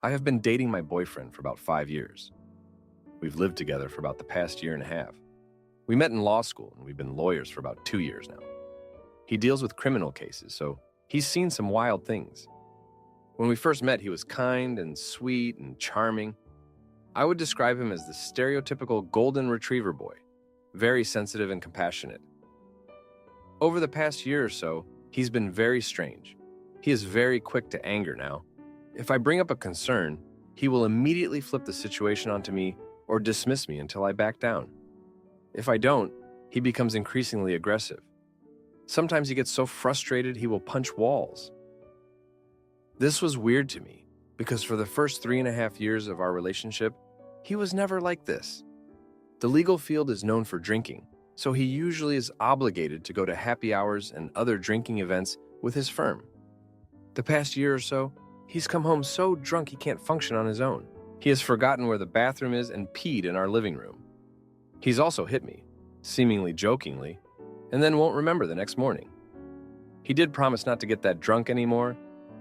I have been dating my boyfriend for about 5 years. We've lived together for about the past year and a half. We met in law school, and we've been lawyers for about 2 years now. He deals with criminal cases, so he's seen some wild things. When we first met, he was kind and sweet and charming. I would describe him as the stereotypical golden retriever boy, very sensitive and compassionate. Over the past year or so, he's been very strange. He is very quick to anger now. If I bring up a concern, he will immediately flip the situation onto me or dismiss me until I back down. If I don't, he becomes increasingly aggressive. Sometimes he gets so frustrated he will punch walls. This was weird to me because for the first 3.5 years of our relationship, he was never like this. The legal field is known for drinking, so he usually is obligated to go to happy hours and other drinking events with his firm. The past year or so, he's come home so drunk he can't function on his own. He has forgotten where the bathroom is and peed in our living room. He's also hit me, seemingly jokingly, and then won't remember the next morning. He did promise not to get that drunk anymore,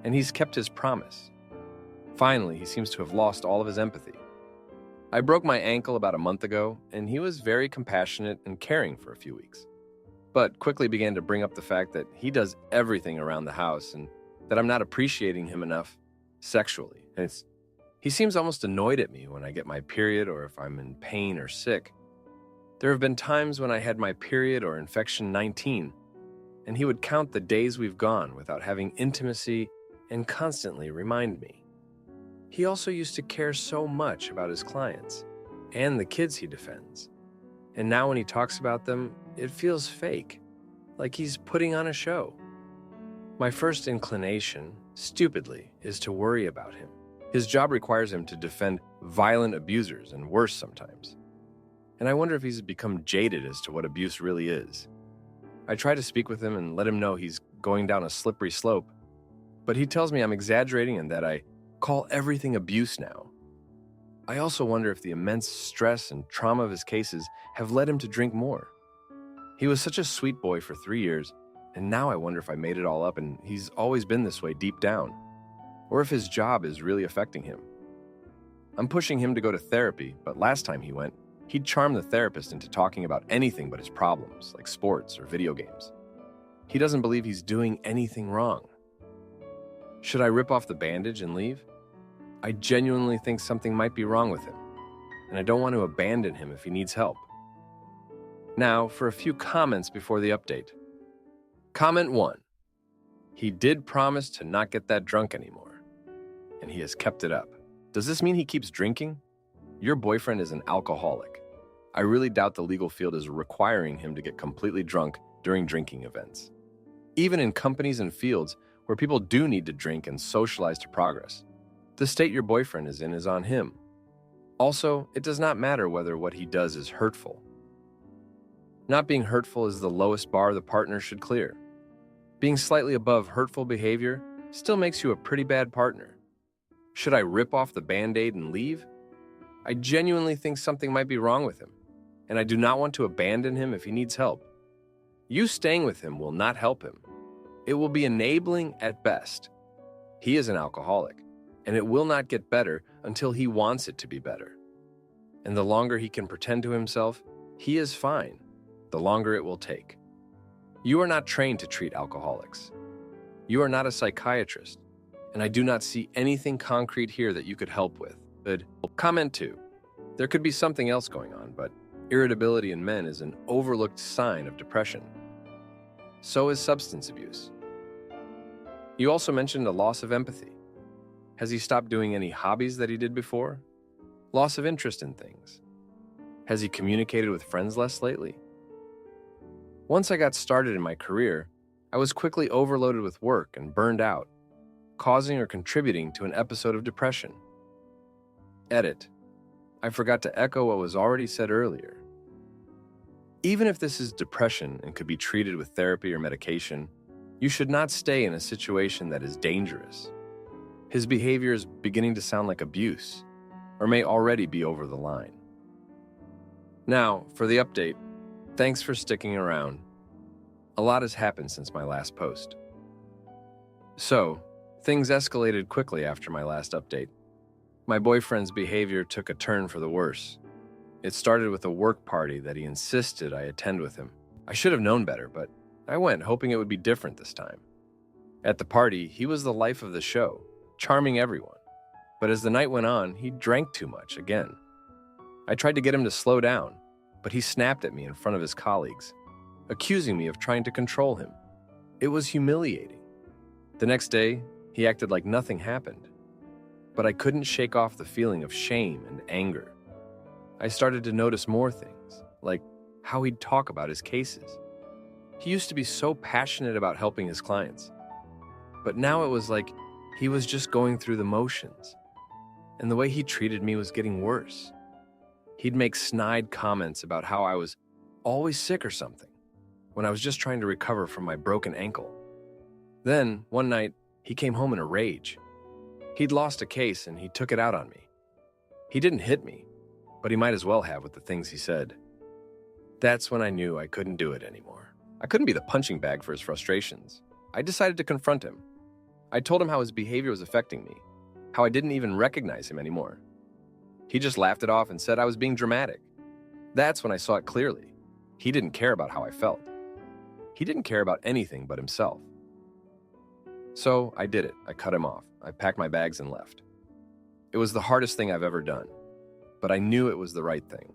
and he's kept his promise. Finally, he seems to have lost all of his empathy. I broke my ankle about a month ago, and he was very compassionate and caring for a few weeks, but quickly began to bring up the fact that he does everything around the house and that I'm not appreciating him enough sexually. And he seems almost annoyed at me when I get my period or if I'm in pain or sick. There have been times when I had my period or infection 19, and he would count the days we've gone without having intimacy and constantly remind me. He also used to care so much about his clients and the kids he defends. And now when he talks about them, it feels fake, like he's putting on a show. My first inclination, stupidly, is to worry about him. His job requires him to defend violent abusers and worse sometimes. And I wonder if he's become jaded as to what abuse really is. I try to speak with him and let him know he's going down a slippery slope, but he tells me I'm exaggerating and that I call everything abuse now. I also wonder if the immense stress and trauma of his cases have led him to drink more. He was such a sweet boy for 3 years, and now I wonder if I made it all up and he's always been this way deep down, or if his job is really affecting him. I'm pushing him to go to therapy, but last time he went, he'd charm the therapist into talking about anything but his problems, like sports or video games. He doesn't believe he's doing anything wrong. Should I rip off the bandage and leave? I genuinely think something might be wrong with him, and I don't want to abandon him if he needs help. Now, for a few comments before the update. Comment 1. He did promise to not get that drunk anymore, and he has kept it up. Does this mean he keeps drinking? Your boyfriend is an alcoholic. I really doubt the legal field is requiring him to get completely drunk during drinking events. Even in companies and fields where people do need to drink and socialize to progress, the state your boyfriend is in is on him. Also, it does not matter whether what he does is hurtful. Not being hurtful is the lowest bar the partner should clear. Being slightly above hurtful behavior still makes you a pretty bad partner. Should I rip off the Band-Aid and leave? I genuinely think something might be wrong with him, and I do not want to abandon him if he needs help. You staying with him will not help him. It will be enabling at best. He is an alcoholic, and it will not get better until he wants it to be better. And the longer he can pretend to himself, he is fine, the longer it will take. You are not trained to treat alcoholics. You are not a psychiatrist, and I do not see anything concrete here that you could help with. Good. Comment 2. There could be something else going on, but irritability in men is an overlooked sign of depression. So is substance abuse. You also mentioned a loss of empathy. Has he stopped doing any hobbies that he did before? Loss of interest in things. Has he communicated with friends less lately? Once I got started in my career, I was quickly overloaded with work and burned out, causing or contributing to an episode of depression. Edit. I forgot to echo what was already said earlier. Even if this is depression and could be treated with therapy or medication, you should not stay in a situation that is dangerous. His behavior is beginning to sound like abuse, or may already be over the line. Now, for the update, thanks for sticking around. A lot has happened since my last post. So, things escalated quickly after my last update. My boyfriend's behavior took a turn for the worse. It started with a work party that he insisted I attend with him. I should have known better, but I went, hoping it would be different this time. At the party, he was the life of the show, charming everyone. But as the night went on, he drank too much again. I tried to get him to slow down, but he snapped at me in front of his colleagues, accusing me of trying to control him. It was humiliating. The next day, he acted like nothing happened. But I couldn't shake off the feeling of shame and anger. I started to notice more things, like how he'd talk about his cases. He used to be so passionate about helping his clients. But now it was like he was just going through the motions. And the way he treated me was getting worse. He'd make snide comments about how I was always sick or something, when I was just trying to recover from my broken ankle. Then, one night, he came home in a rage. He'd lost a case and he took it out on me. He didn't hit me, but he might as well have with the things he said. That's when I knew I couldn't do it anymore. I couldn't be the punching bag for his frustrations. I decided to confront him. I told him how his behavior was affecting me, how I didn't even recognize him anymore. He just laughed it off and said I was being dramatic. That's when I saw it clearly. He didn't care about how I felt. He didn't care about anything but himself. So I did it. I cut him off. I packed my bags and left. It was the hardest thing I've ever done, but I knew it was the right thing.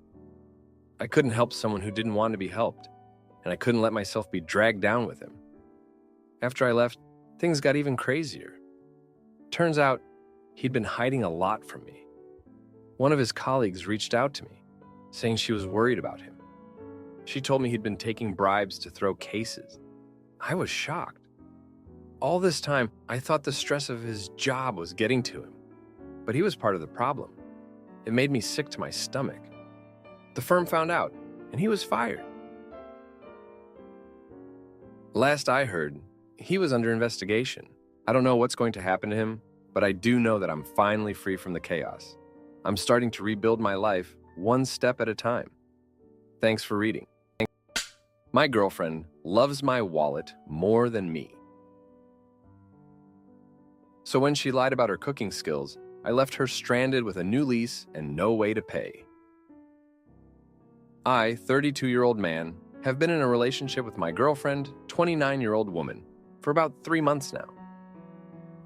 I couldn't help someone who didn't want to be helped, and I couldn't let myself be dragged down with him. After I left, things got even crazier. Turns out, he'd been hiding a lot from me. One of his colleagues reached out to me, saying she was worried about him. She told me he'd been taking bribes to throw cases. I was shocked. All this time, I thought the stress of his job was getting to him, but he was part of the problem. It made me sick to my stomach. The firm found out, and he was fired. Last I heard, he was under investigation. I don't know what's going to happen to him, but I do know that I'm finally free from the chaos. I'm starting to rebuild my life one step at a time. Thanks for reading. My girlfriend loves my wallet more than me. So when she lied about her cooking skills, I left her stranded with a new lease and no way to pay. I, 32-year-old man, have been in a relationship with my girlfriend, 29-year-old woman, for about 3 months now.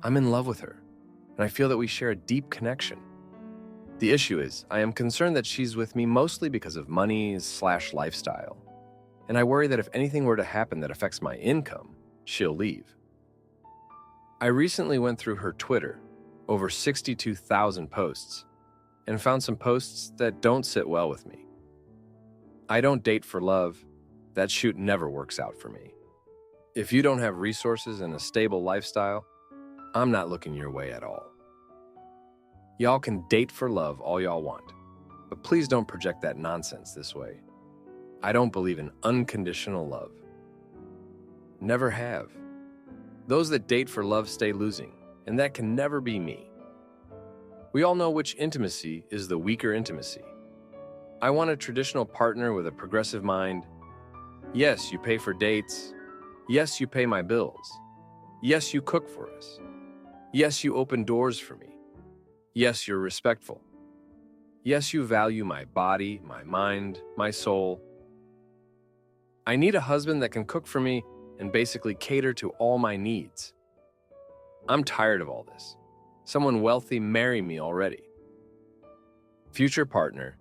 I'm in love with her, and I feel that we share a deep connection. The issue is, I am concerned that she's with me mostly because of money/lifestyle, and I worry that if anything were to happen that affects my income, she'll leave. I recently went through her Twitter, over 62,000 posts, and found some posts that don't sit well with me. I don't date for love. That shoot never works out for me. If you don't have resources and a stable lifestyle, I'm not looking your way at all. Y'all can date for love all y'all want, but please don't project that nonsense this way. I don't believe in unconditional love. Never have. Those that date for love stay losing, and that can never be me. We all know which intimacy is the weaker intimacy. I want a traditional partner with a progressive mind. Yes, you pay for dates. Yes, you pay my bills. Yes, you cook for us. Yes, you open doors for me. Yes, you're respectful. Yes, you value my body, my mind, my soul. I need a husband that can cook for me and basically cater to all my needs. I'm tired of all this. Someone wealthy marry me already. Future partner,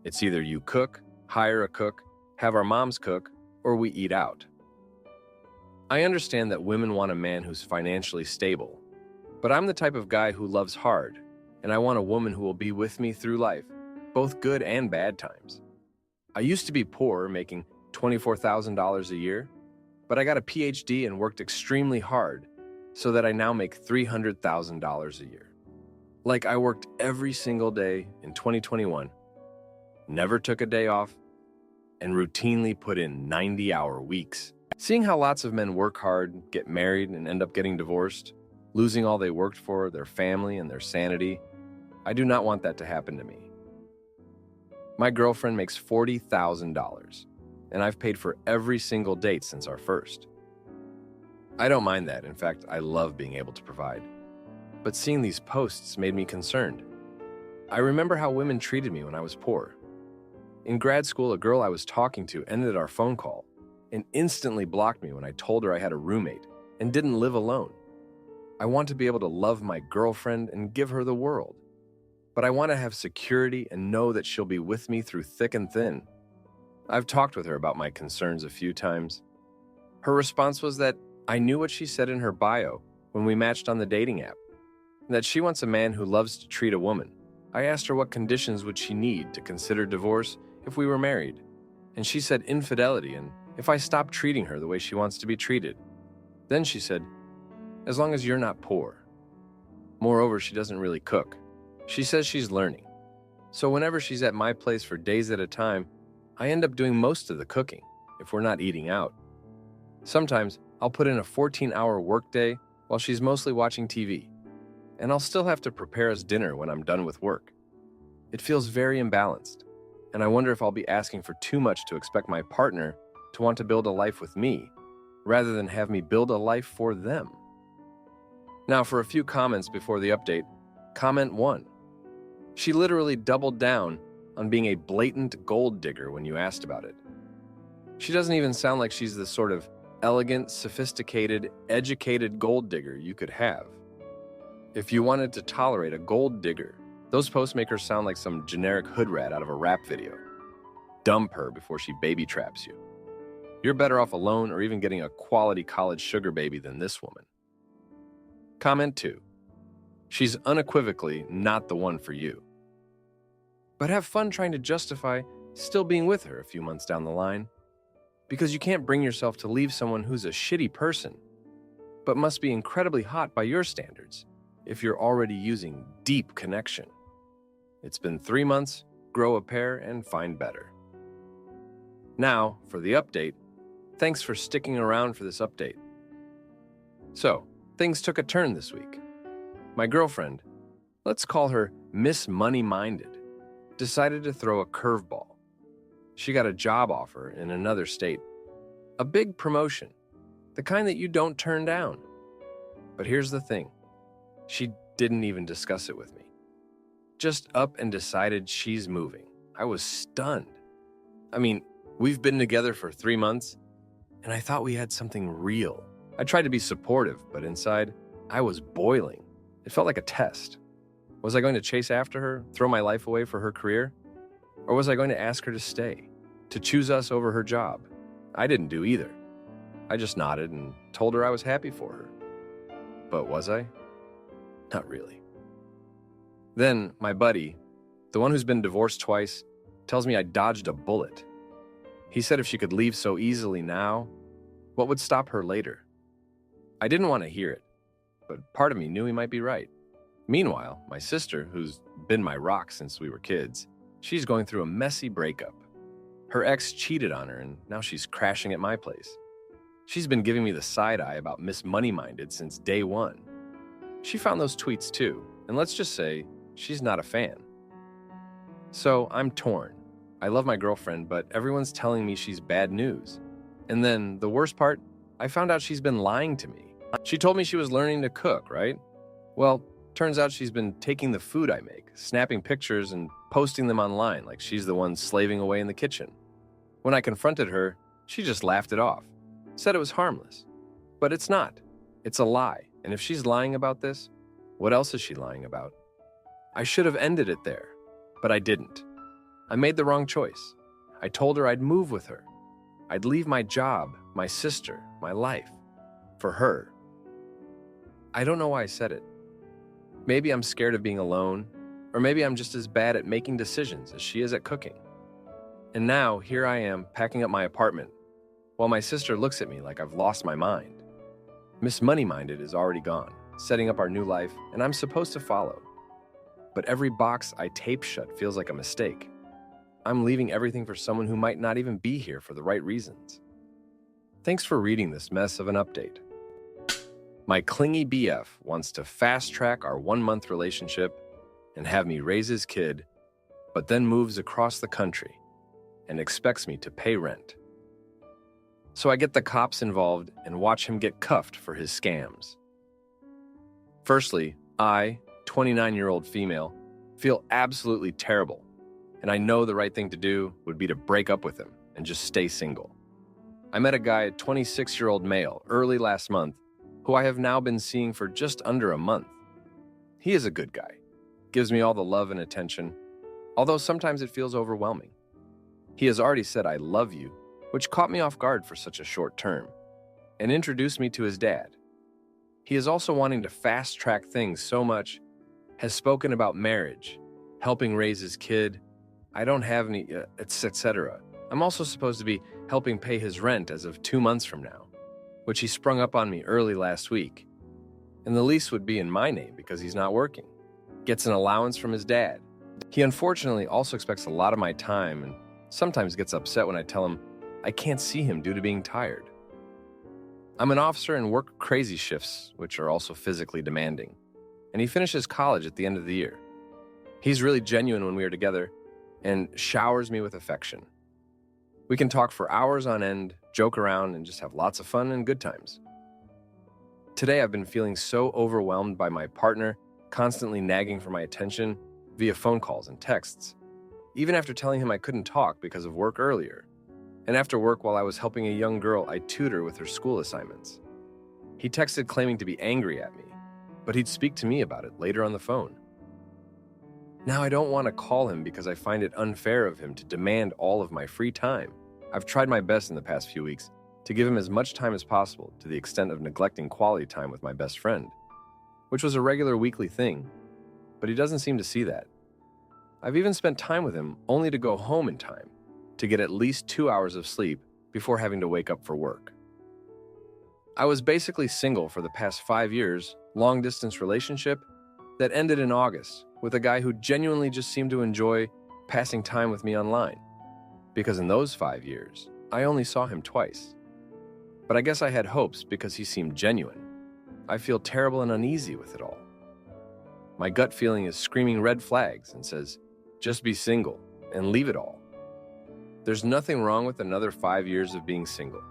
it's either you cook, hire a cook, have our moms cook, or we eat out. I understand that women want a man who's financially stable, but I'm the type of guy who loves hard, and I want a woman who will be with me through life, both good and bad times. I used to be poor, making $24,000 a year, but I got a PhD and worked extremely hard so that I now make $300,000 a year. Like I worked every single day in 2021, never took a day off, and routinely put in 90-hour weeks. Seeing how lots of men work hard, get married, and end up getting divorced, losing all they worked for, their family and their sanity, I do not want that to happen to me. My girlfriend makes $40,000, and I've paid for every single date since our first. I don't mind that. In fact, I love being able to provide. But seeing these posts made me concerned. I remember how women treated me when I was poor. In grad school, a girl I was talking to ended our phone call and instantly blocked me when I told her I had a roommate and didn't live alone. I want to be able to love my girlfriend and give her the world. But I want to have security and know that she'll be with me through thick and thin. I've talked with her about my concerns a few times. Her response was that I knew what she said in her bio when we matched on the dating app, that she wants a man who loves to treat a woman. I asked her what conditions would she need to consider divorce if we were married, and she said infidelity and if I stopped treating her the way she wants to be treated. Then she said, as long as you're not poor. Moreover, she doesn't really cook. She says she's learning. So whenever she's at my place for days at a time, I end up doing most of the cooking if we're not eating out. Sometimes I'll put in a 14-hour workday while she's mostly watching TV, and I'll still have to prepare us dinner when I'm done with work. It feels very imbalanced, and I wonder if I'll be asking for too much to expect my partner to want to build a life with me, rather than have me build a life for them. Now for a few comments before the update. Comment 1. She literally doubled down on being a blatant gold digger when you asked about it. She doesn't even sound like she's the sort of elegant, sophisticated, educated gold digger you could have. If you wanted to tolerate a gold digger, those posts make her sound like some generic hood rat out of a rap video. Dump her before she baby traps you. You're better off alone or even getting a quality college sugar baby than this woman. Comment 2. She's unequivocally not the one for you. But have fun trying to justify still being with her a few months down the line, because you can't bring yourself to leave someone who's a shitty person, but must be incredibly hot by your standards if you're already using deep connection. It's been 3 months, grow a pair, and find better. Now, for the update. Thanks for sticking around for this update. So, things took a turn this week. My girlfriend, let's call her Miss Money-Minded, decided to throw a curveball. She got a job offer in another state. A big promotion, the kind that you don't turn down. But here's the thing. She didn't even discuss it with me. Just up and decided she's moving. I was stunned. I mean, we've been together for 3 months, and I thought we had something real. I tried to be supportive, but inside, I was boiling. It felt like a test. Was I going to chase after her, throw my life away for her career? Or was I going to ask her to stay, to choose us over her job? I didn't do either. I just nodded and told her I was happy for her. But was I? Not really. Then my buddy, the one who's been divorced twice, tells me I dodged a bullet. He said if she could leave so easily now, what would stop her later? I didn't want to hear it, but part of me knew he might be right. Meanwhile, my sister, who's been my rock since we were kids, she's going through a messy breakup. Her ex cheated on her, and now she's crashing at my place. She's been giving me the side eye about Miss Money-Minded since day one. She found those tweets too, and let's just say she's not a fan. So I'm torn. I love my girlfriend, but everyone's telling me she's bad news. And then the worst part, I found out she's been lying to me. She told me she was learning to cook, right? Well, turns out she's been taking the food I make, snapping pictures and posting them online like she's the one slaving away in the kitchen. When I confronted her, she just laughed it off, said it was harmless. But it's not. It's a lie. And if she's lying about this, what else is she lying about? I should have ended it there, but I didn't. I made the wrong choice. I told her I'd move with her. I'd leave my job, my sister, my life, for her. I don't know why I said it. Maybe I'm scared of being alone, or maybe I'm just as bad at making decisions as she is at cooking. And now, here I am, packing up my apartment, while my sister looks at me like I've lost my mind. Miss Money-Minded is already gone, setting up our new life, and I'm supposed to follow. But every box I tape shut feels like a mistake. I'm leaving everything for someone who might not even be here for the right reasons. Thanks for reading this mess of an update. My clingy BF wants to fast-track our 1-month relationship and have me raise his kid, but then moves across the country and expects me to pay rent. So I get the cops involved and watch him get cuffed for his scams. Firstly, I, 29-year-old female, feel absolutely terrible, and I know the right thing to do would be to break up with him and just stay single. I met a guy, a 26-year-old male, early last month, who I have now been seeing for just under a month. He is a good guy, gives me all the love and attention, although sometimes it feels overwhelming. He has already said "I love you," which caught me off guard for such a short term, and introduced me to his dad. He is also wanting to fast-track things so much, has spoken about marriage, helping raise his kid. I don't have any, etc. I'm also supposed to be helping pay his rent as of 2 months from now, which he sprung up on me early last week. And the lease would be in my name because he's not working. Gets an allowance from his dad. He unfortunately also expects a lot of my time and sometimes gets upset when I tell him I can't see him due to being tired. I'm an officer and work crazy shifts, which are also physically demanding. And he finishes college at the end of the year. He's really genuine when we are together and showers me with affection. We can talk for hours on end, joke around, and just have lots of fun and good times. Today I've been feeling so overwhelmed by my partner constantly nagging for my attention via phone calls and texts, even after telling him I couldn't talk because of work earlier, and after work while I was helping a young girl I tutor with her school assignments. He texted claiming to be angry at me, but he'd speak to me about it later on the phone. Now I don't want to call him because I find it unfair of him to demand all of my free time. I've tried my best in the past few weeks to give him as much time as possible, to the extent of neglecting quality time with my best friend, which was a regular weekly thing, but he doesn't seem to see that. I've even spent time with him only to go home in time to get at least 2 hours of sleep before having to wake up for work. I was basically single for the past 5 years, long-distance relationship that ended in August with a guy who genuinely just seemed to enjoy passing time with me online, because in those 5 years, I only saw him twice. But I guess I had hopes because he seemed genuine. I feel terrible and uneasy with it all. My gut feeling is screaming red flags and says, just be single and leave it all. There's nothing wrong with another 5 years of being single.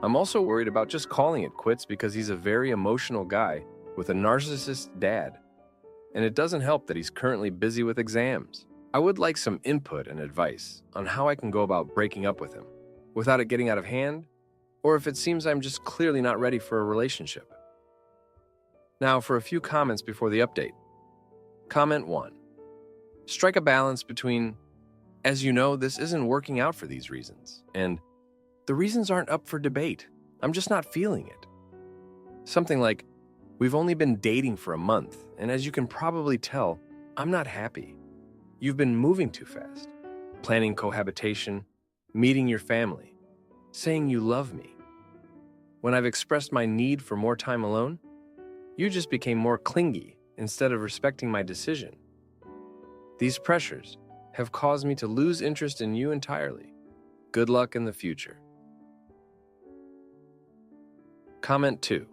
I'm also worried about just calling it quits because he's a very emotional guy with a narcissist dad. And it doesn't help that he's currently busy with exams. I would like some input and advice on how I can go about breaking up with him without it getting out of hand, or if it seems I'm just clearly not ready for a relationship. Now for a few comments before the update. Comment 1. Strike a balance between, as you know, this isn't working out for these reasons, and the reasons aren't up for debate. I'm just not feeling it. Something like, we've only been dating for a month, and as you can probably tell, I'm not happy. You've been moving too fast, planning cohabitation, meeting your family, saying you love me. When I've expressed my need for more time alone, you just became more clingy instead of respecting my decision. These pressures have caused me to lose interest in you entirely. Good luck in the future. Comment 2.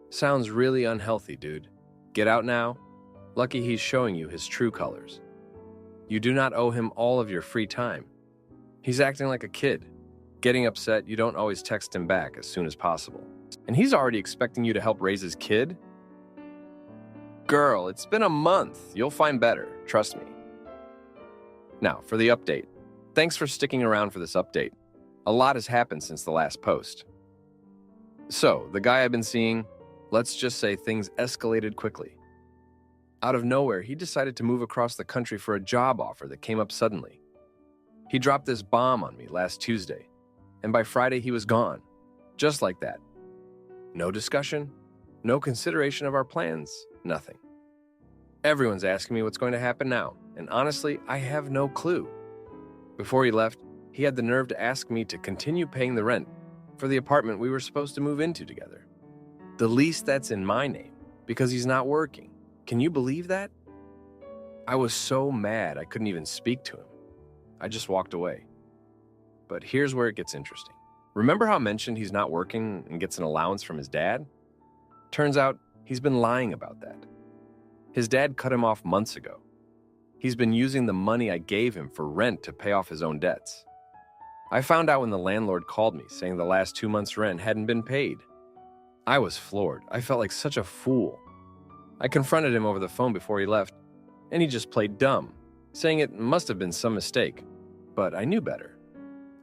Sounds really unhealthy, dude. Get out now. Lucky he's showing you his true colors. You do not owe him all of your free time. He's acting like a kid, getting upset you don't always text him back as soon as possible. And he's already expecting you to help raise his kid? Girl, it's been a month. You'll find better, trust me. Now, for the update. Thanks for sticking around for this update. A lot has happened since the last post. So, the guy I've been seeing, let's just say things escalated quickly. Out of nowhere, he decided to move across the country for a job offer that came up suddenly. He dropped this bomb on me last Tuesday, and by Friday he was gone. Just like that. No discussion, no consideration of our plans, nothing. Everyone's asking me what's going to happen now, and honestly, I have no clue. Before he left, he had the nerve to ask me to continue paying the rent for the apartment we were supposed to move into together. The lease that's in my name, because he's not working. Can you believe that? I was so mad I couldn't even speak to him. I just walked away. But here's where it gets interesting. Remember how I mentioned he's not working and gets an allowance from his dad? Turns out he's been lying about that. His dad cut him off months ago. He's been using the money I gave him for rent to pay off his own debts. I found out when the landlord called me saying the last 2 months' rent hadn't been paid. I was floored. I felt like such a fool. I confronted him over the phone before he left, and he just played dumb, saying it must have been some mistake. But I knew better.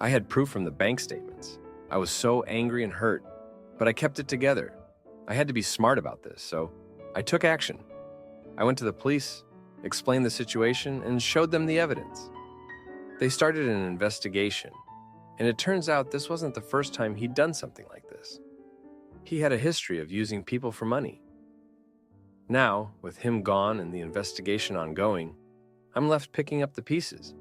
I had proof from the bank statements. I was so angry and hurt, but I kept it together. I had to be smart about this, so I took action. I went to the police, explained the situation, and showed them the evidence. They started an investigation, and it turns out this wasn't the first time he'd done something like this. He had a history of using people for money. Now, with him gone and the investigation ongoing, I'm left picking up the pieces.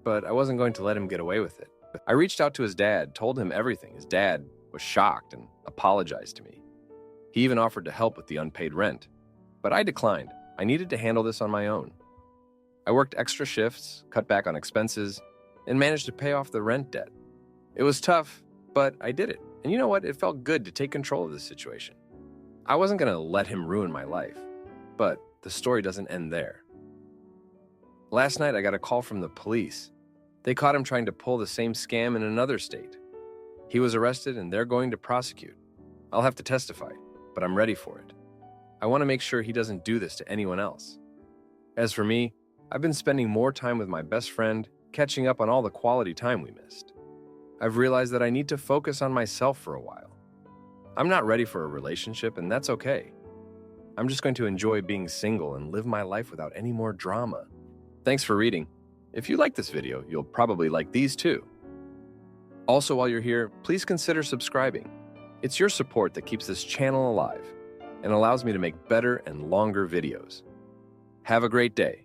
But I wasn't going to let him get away with it. I reached out to his dad, told him everything. His dad was shocked and apologized to me. He even offered to help with the unpaid rent. But I declined. I needed to handle this on my own. I worked extra shifts, cut back on expenses, and managed to pay off the rent debt. It was tough, but I did it. And you know what? It felt good to take control of the situation. I wasn't going to let him ruin my life. But the story doesn't end there. Last night, I got a call from the police. They caught him trying to pull the same scam in another state. He was arrested, and they're going to prosecute. I'll have to testify, but I'm ready for it. I want to make sure he doesn't do this to anyone else. As for me, I've been spending more time with my best friend, catching up on all the quality time we missed. I've realized that I need to focus on myself for a while. I'm not ready for a relationship, and that's okay. I'm just going to enjoy being single and live my life without any more drama. Thanks for reading. If you like this video, you'll probably like these too. Also, while you're here, please consider subscribing. It's your support that keeps this channel alive and allows me to make better and longer videos. Have a great day.